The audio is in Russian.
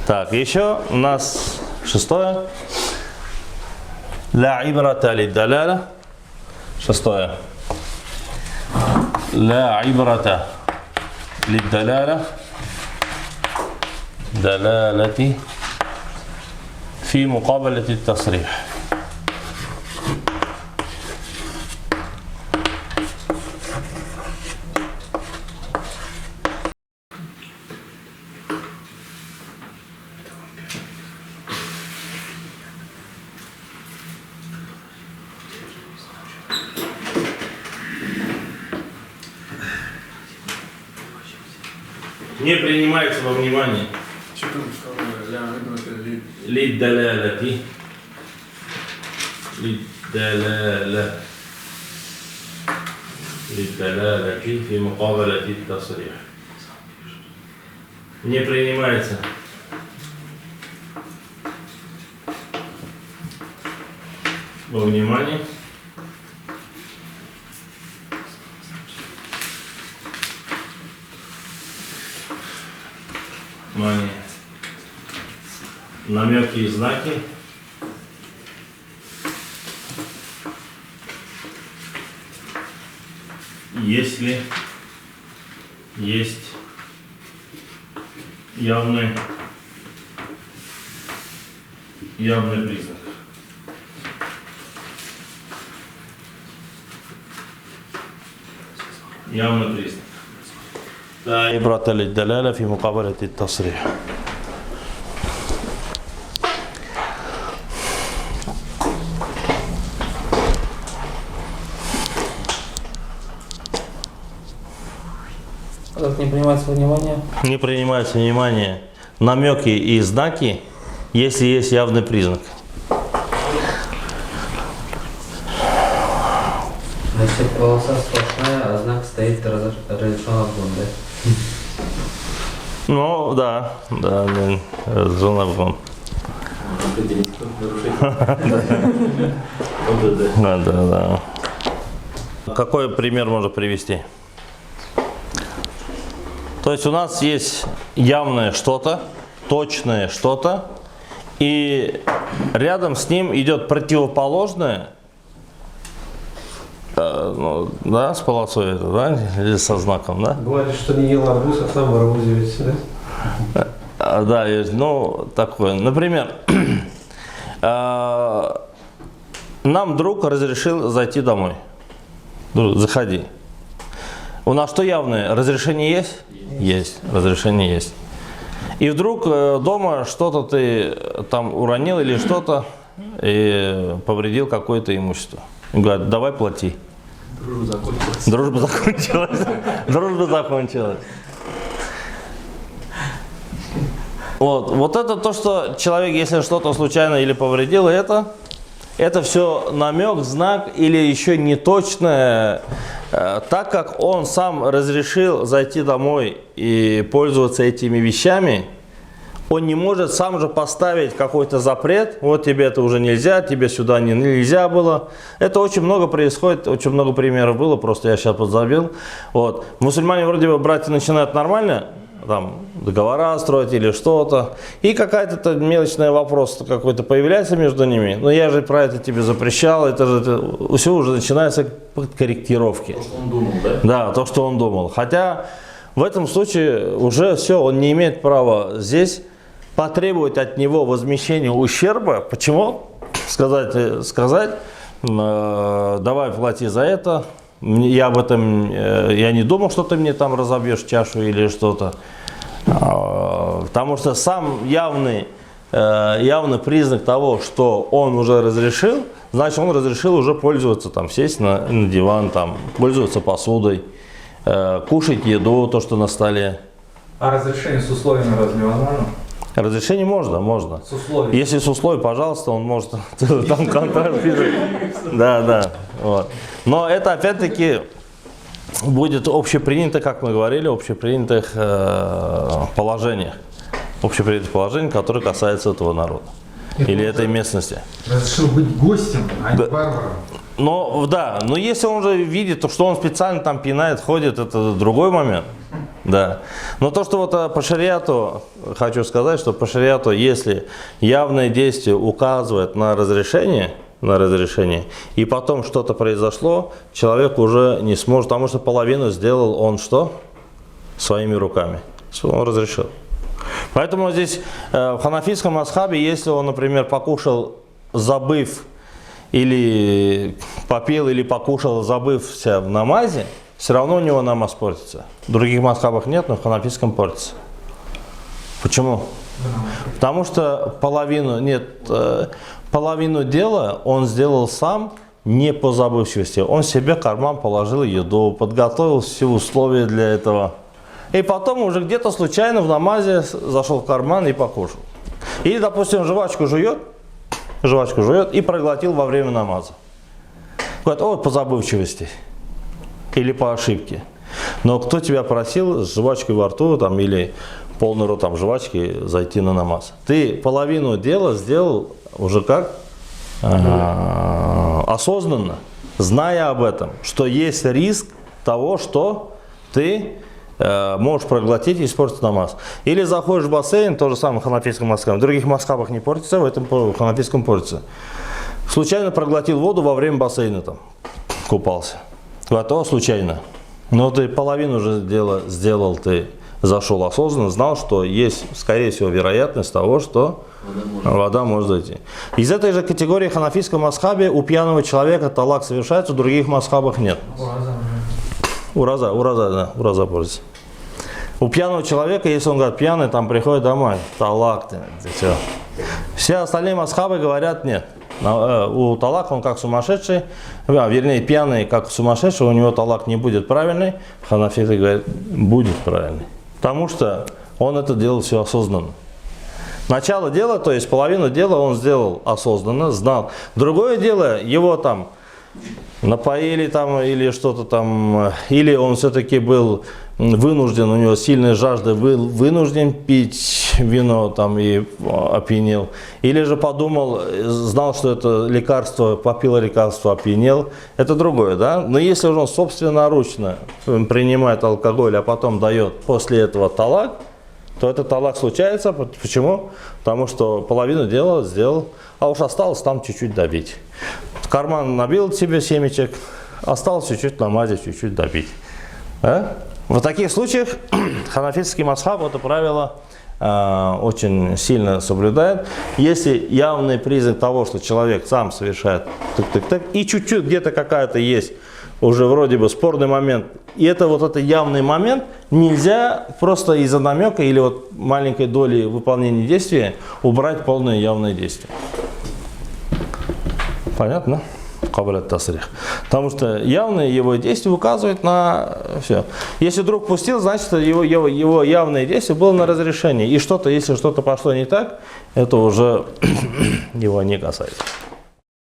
Так, еще у нас шестое. Ля ибрата лиддаляля. Шестое. Ля ибрата лиддаляля. Далалати фи мукабалати тасрих. Не принимается во внимание. Что там сказано? Лиддалалати. Лиддалалати фи мукабалати тасрих. Не принимается. Во внимание. Внимание. Намеки и знаки. Если есть явный признак. Явный признак. لا عبرة للدلالة في مقابلة التصريح. Не принимается во внимание? Не принимается внимание намеки и знаки, если есть явный признак. Значит, полоса сплошная, а знак стоит разрешен обгон, да? Ну, да, разрешен обгон. Да. Какой пример можно привести? То есть у нас есть явное что-то, точное что-то, и рядом с ним идет противоположное, да, с полосой, это, да, или со знаком, да? Говорит, что не ел арбуз, а сам в арбузе ведь, да? Да, есть, ну, такое. Например, нам друг разрешил зайти домой. Заходи. У нас что явное? Разрешение есть? Есть. Разрешение есть. И вдруг дома что-то ты там уронил или что-то и повредил какое-то имущество. И говорят, давай плати. Дружба закончилась. Дружба закончилась. Дружба закончилась. Вот это то, что человек, если что-то случайно или повредил, это все намек, знак или еще не точное. Так как он сам разрешил зайти домой и пользоваться этими вещами, он не может сам же поставить какой-то запрет, вот тебе это уже нельзя, тебе сюда нельзя было. Это очень много происходит, очень много примеров было, просто я сейчас подзабил. Вот. Мусульмане вроде бы братья начинают нормально, там договора строить или что-то, и какая-то мелочный вопрос какой-то появляется между ними, но я же про это тебе запрещал, это все уже начинается корректировки. То, что он думал, да? Да, то, что он думал. Хотя в этом случае уже все, он не имеет права здесь потребовать от него возмещения ущерба. Почему? Сказать, давай плати за это. Я об этом, я не думал, что ты мне там разобьешь чашу или что-то. Потому что сам явный признак того, что он уже разрешил, значит, он разрешил уже пользоваться, там, сесть на диван, там, пользоваться посудой, кушать еду, то, что на столе. А разрешение с условиями разве возможно? Разрешение можно. С условиями. Если с условием, пожалуйста, он может там контракт. Да. Вот. Но это опять-таки будет общепринято, как мы говорили, общепринятых положениях. Общепринятых положений, которые касаются этого народа. Или этой местности. Разрешил быть гостем, а не варваром. Но если он уже видит, что он специально там пинает, ходит, это другой момент. Да. Но то, что вот по шариату, хочу сказать, что по шариату, если явное действие указывает на разрешение, и потом что-то произошло, человек уже не сможет, потому что половину сделал он что? Своими руками. Он разрешил. Поэтому здесь в ханафитском мазхабе, если он, например, покушал, забыв, или попил, или покушал, забывся в намазе, все равно у него намаз портится. В других мазхабах нет, но в ханафитском портится. Почему? Потому что половину дела он сделал сам, не по забывчивости. Он себе в карман положил еду, подготовил все условия для этого. И потом уже где-то случайно в намазе зашел в карман и покушал. Или, допустим, жвачку жует и проглотил во время намаза. Говорит, о, по забывчивости или по ошибке. Но кто тебя просил с жвачкой во рту там, или полный рот там, жвачки зайти на намаз? Ты половину дела сделал уже как? Осознанно, зная об этом, что есть риск того, что ты можешь проглотить и испортить намаз. Или заходишь в бассейн, то же самое в ханафитском мазхабе. В других мазхабах не портится, в этом в ханафитском портится. Случайно проглотил воду во время бассейна, там, купался. Готово случайно. Но ты половину уже дела сделал, ты зашел осознанно, знал, что есть, скорее всего, вероятность того, что вода может зайти. Из этой же категории в ханафитском мазхабе у пьяного человека талак совершается, в других мазхабах нет. Ураза портится. У пьяного человека, если он говорит пьяный, там приходит домой, талак, все. Все остальные мазхабы говорят нет. У талака он как сумасшедший, вернее пьяный как сумасшедший, у него талак не будет правильный, ханафиты говорят, будет правильный. Потому что он это делал все осознанно. Начало дела, то есть половину дела он сделал осознанно, знал. Другое дело, его там напоили там или что-то там, или он все-таки был вынужден, у него сильная жажда, был вынужден пить вино там и опьянел. Или же подумал, знал, что это лекарство, попил лекарство, опьянел. Это другое, да? Но если он собственноручно принимает алкоголь, а потом дает после этого талак, то этот талак случается. Почему? Потому что половину дела сделал, а уж осталось там чуть-чуть добить. В карман набил себе семечек, осталось чуть-чуть намазать, чуть-чуть добить. А? В таких случаях ханафитский мазхаб это правило очень сильно соблюдает. Если явный признак того, что человек сам совершает тык-тык-тык, и чуть-чуть где-то какая-то есть уже вроде бы спорный момент, и это вот этот явный момент, нельзя просто из-за намека или вот маленькой доли выполнения действия убрать полное явное действие. Понятно? Потому что явные его действия указывают на все. Если друг пустил, значит его явное действие было на разрешение. И что-то, если что-то пошло не так, это уже его не касается.